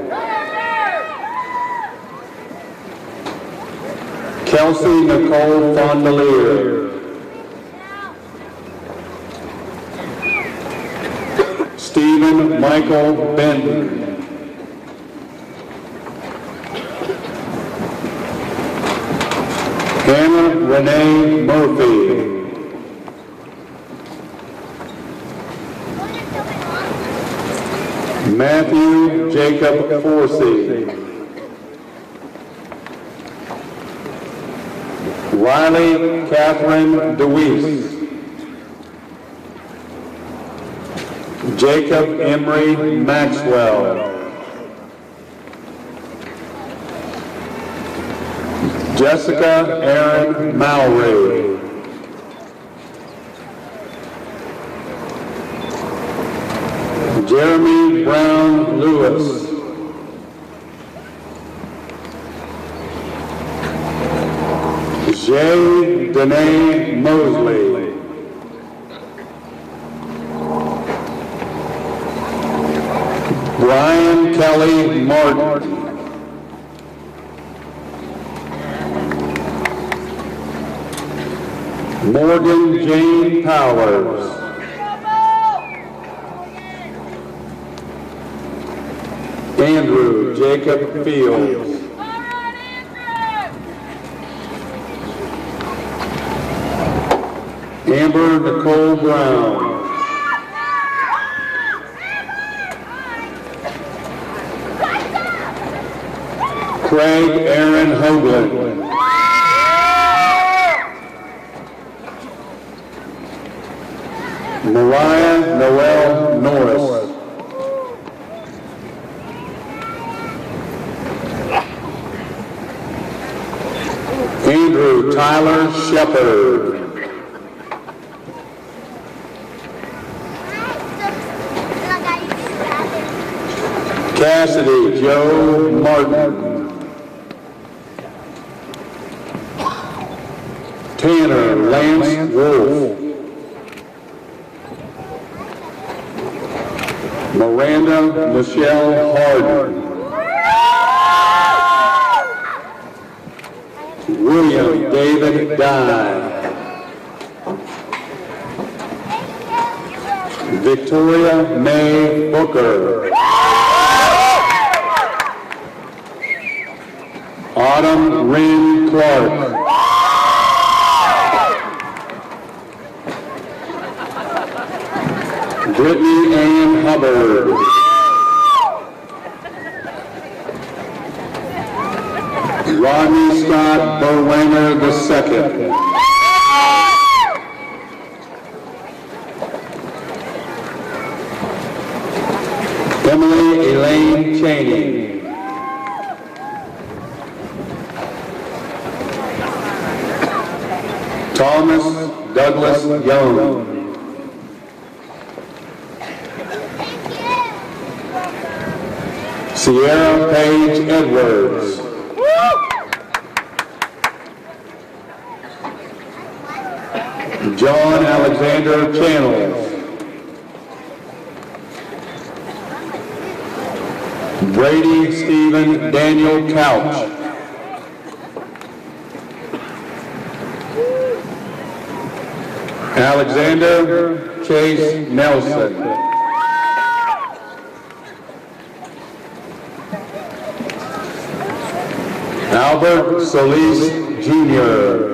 Kelsey Nicole Fondelier. Stephen Michael Benton. Hannah Renee Murphy. Matthew Jacob Forsey. Riley Catherine DeWeese. Jacob Emery Maxwell. Jessica Erin Mowry. Jeremy Brown Lewis. Jay Danae Mosley. Brian Kelly Martin. Morgan Jane Powers. Andrew Jacob Fields. Amber Nicole Brown. Craig Aaron Hoagland. Mariah Noel Norris. Andrew Tyler Shepard. Cassidy Joe Martin. Tanner Lance Wolf. Miranda Michelle Harden. William David Dye. Victoria May Booker. Autumn Wren Clark. Brittany Ann Hubbard. Rodney Scott Berwanger II. Emily Elaine Cheney. Thomas Douglas Young. Sierra Paige Edwards. John Alexander Channels. Brady Stephen Daniel Couch. Alexander Chase Nelson. Albert Solis Jr.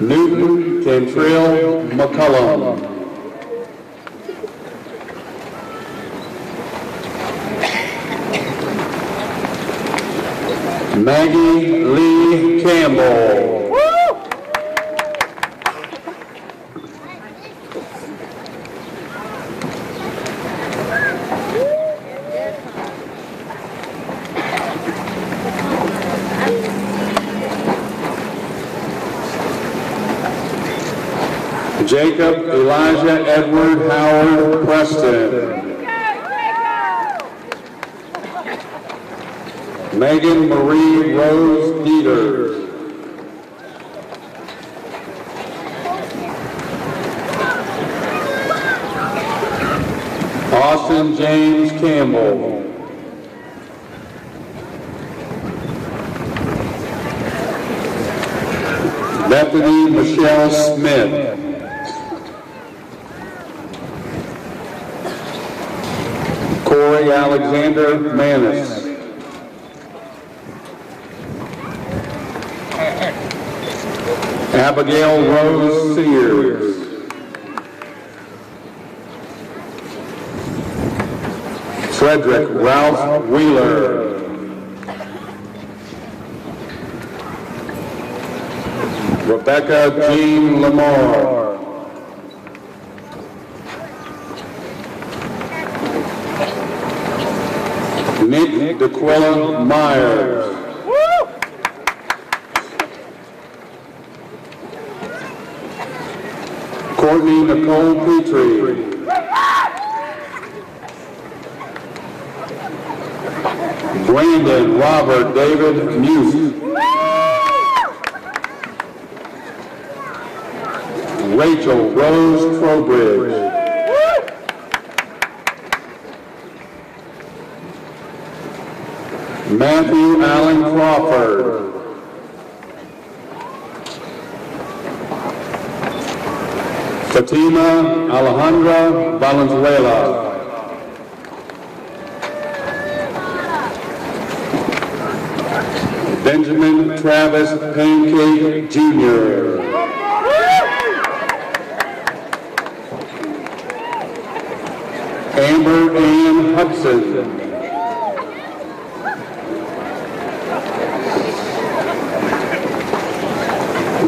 Newton Cantrell McCullum. Maggie Lee Campbell. Jacob Elijah Edward Howard Preston. Megan Marie Rose Dieters. Austin James Campbell. Bethany Michelle Smith. Emily Alexander Manis. Abigail Rose Sears. Frederick Ralph Wheeler. Rebecca Jean Lamar. Nick DeQuilla Myers. Courtney Nicole Petrie. Brandon Robert David Muse. Rachel Rose Trowbridge. Matthew Allen Crawford. Fatima Alejandra Valenzuela. Benjamin Travis Pancake Jr. Amber Ann Hudson.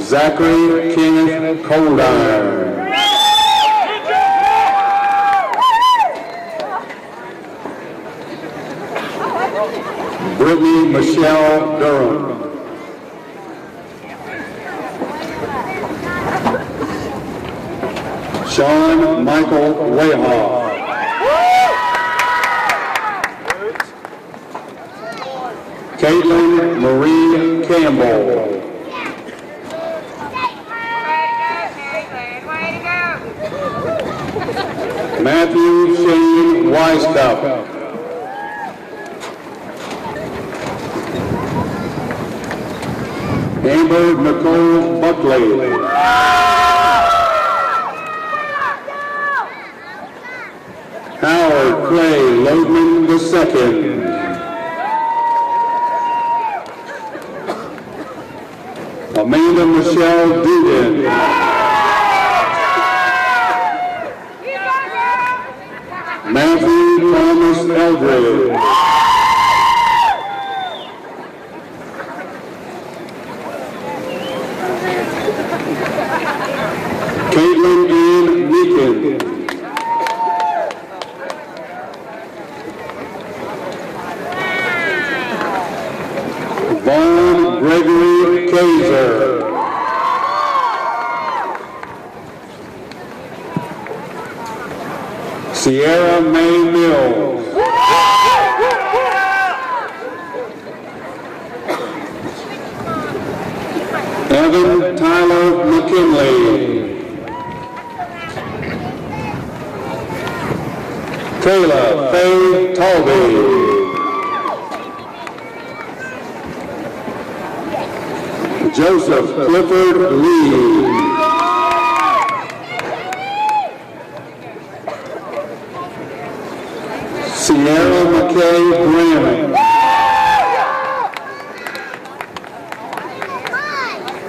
Zachary Kenneth Coldiron. Brittany Michelle Durham. Sean Michael Wayhoff. Caitlin Marie Campbell. Matthew Shane Weiskup. Amber Nicole Buckley. Howard Clay Lodeman II. Amanda Michelle Duden. Matthew Thomas Eldred. Caitlin Ann Meekin. Vaughn Gregory Kaiser. Sierra May Mills. Evan Tyler McKinley. Kayla Faye Talby. Joseph Clifford Lee. Sierra McKay Graham.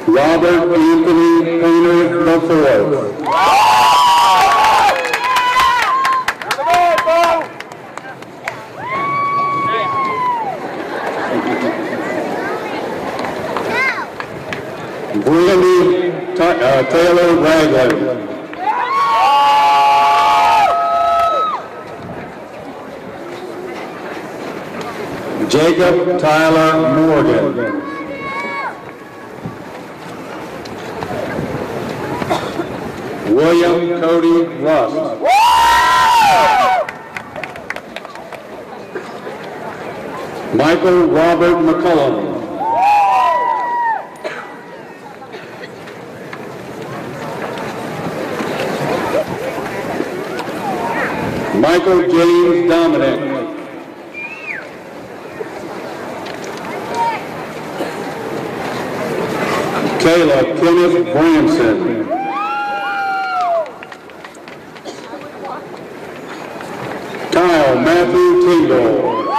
Robert Anthony Painter IV. Brandy Taylor Ragland. Jacob Tyler Morgan. William Cody Rust. Michael Robert McCullum. Michael James Dominic. Caleb Kenneth Branson. Kyle Matthew Kingle.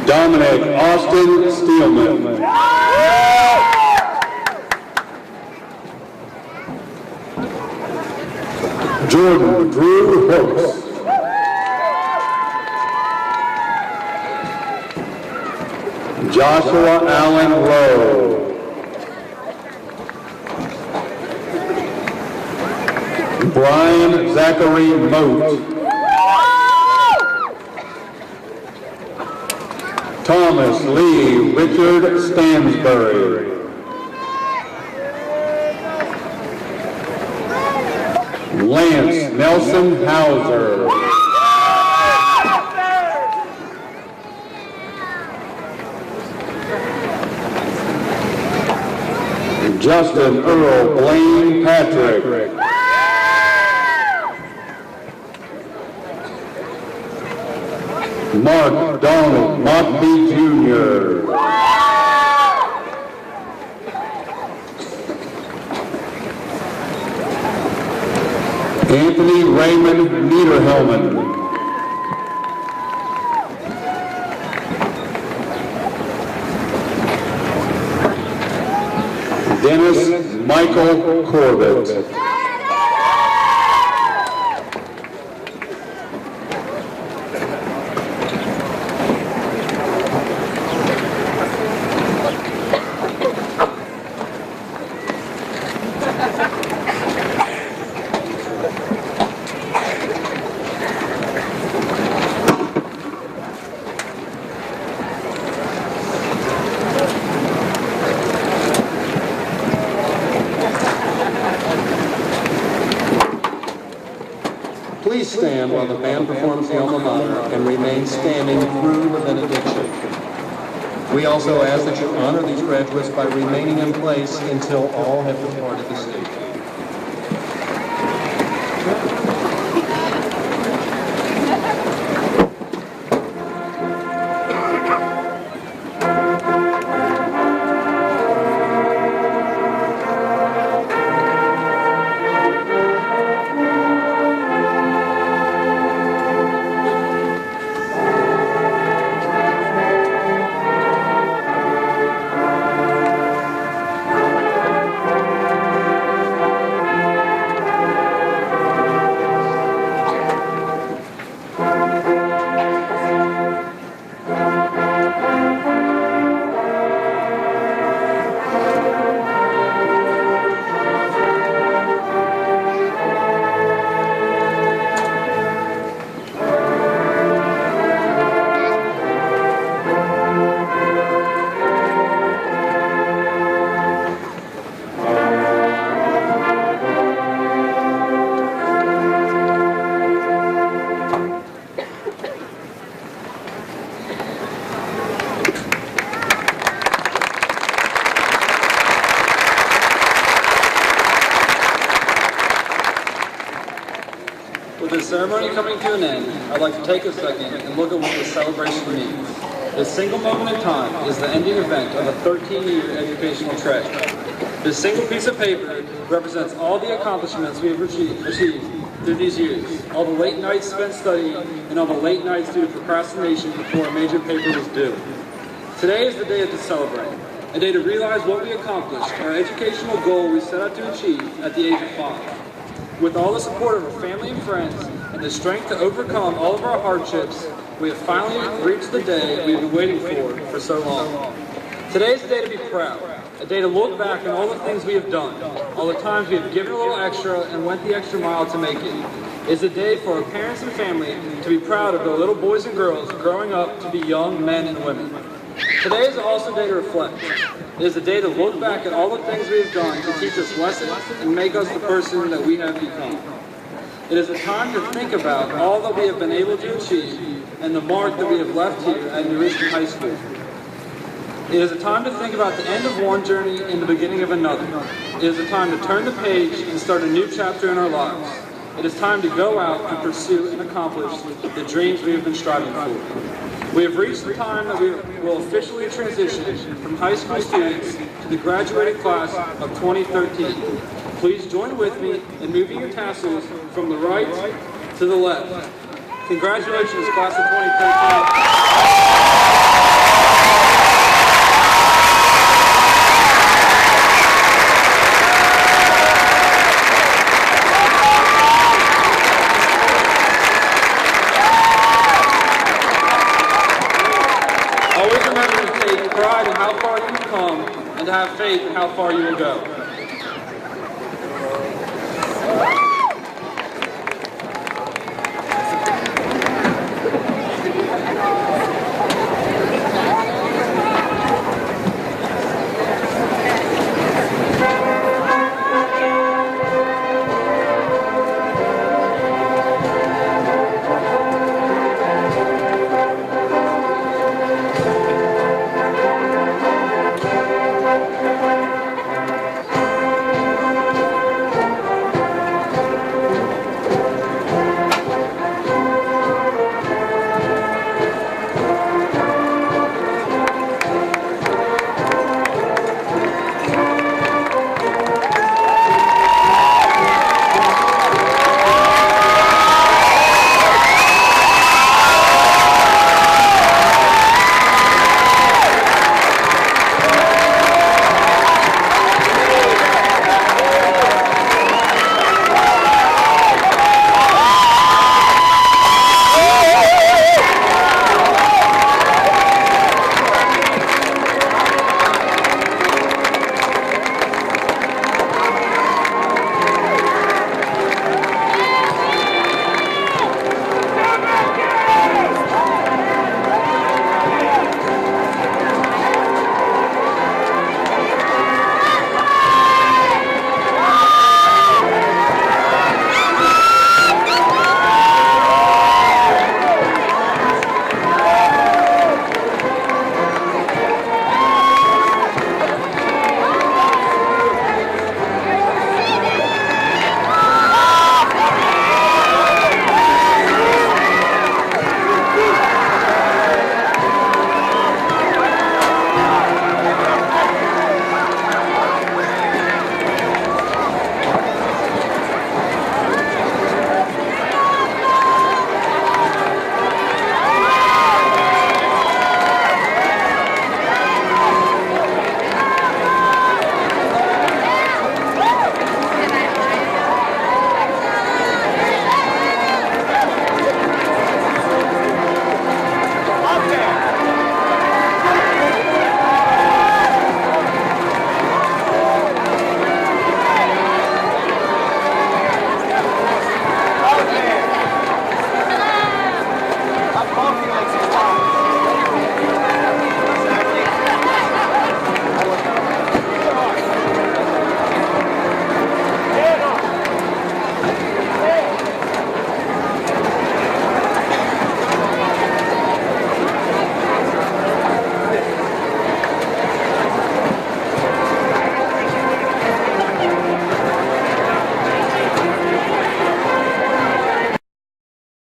Dominic Austin Steelman. Jordan Drew Hooks. Joshua Allen Lowe. Brian Zachary Moat. Thomas Lee Richard Stansbury. Lance Nelson Hauser. Justin Earl Blaine Patrick. Mark Donald Mockbee Jr. Anthony Raymond Niederhelman. Dennis Michael Corbett. Please stand while the band performs the alma mater and remain standing through the benediction. We also ask that you honor these graduates by remaining in place until all have departed the stage. With the ceremony coming to an end, I'd like to take a second and look at what this celebration means. This single moment in time is the ending event of a 13-year educational trek. This single piece of paper represents all the accomplishments we have achieved through these years, all the late nights spent studying, and all the late nights due to procrastination before a major paper was due. Today is the day to celebrate, a day to realize what we accomplished, our educational goal we set out to achieve at the age of 5. With all the support of our family and friends, and the strength to overcome all of our hardships, we have finally reached the day we've been waiting for so long. Today is a day to be proud, a day to look back on all the things we have done, all the times we have given a little extra and went the extra mile to make it. It's a day for our parents and family to be proud of their little boys and girls growing up to be young men and women. Today is also a day to reflect. It is a day to look back at all the things we have done to teach us lessons and make us the person that we have become. It is a time to think about all that we have been able to achieve and the mark that we have left here at New Richmond High School. It is a time to think about the end of one journey and the beginning of another. It is a time to turn the page and start a new chapter in our lives. It is time to go out and pursue and accomplish the dreams we have been striving for. We have reached the time that we will officially transition from high school students to the graduating class of 2013. Please join with me in moving your tassels from the right to the left. Congratulations, class of 2013. Always remember to take pride in how far you've come and to have faith in how far you will go.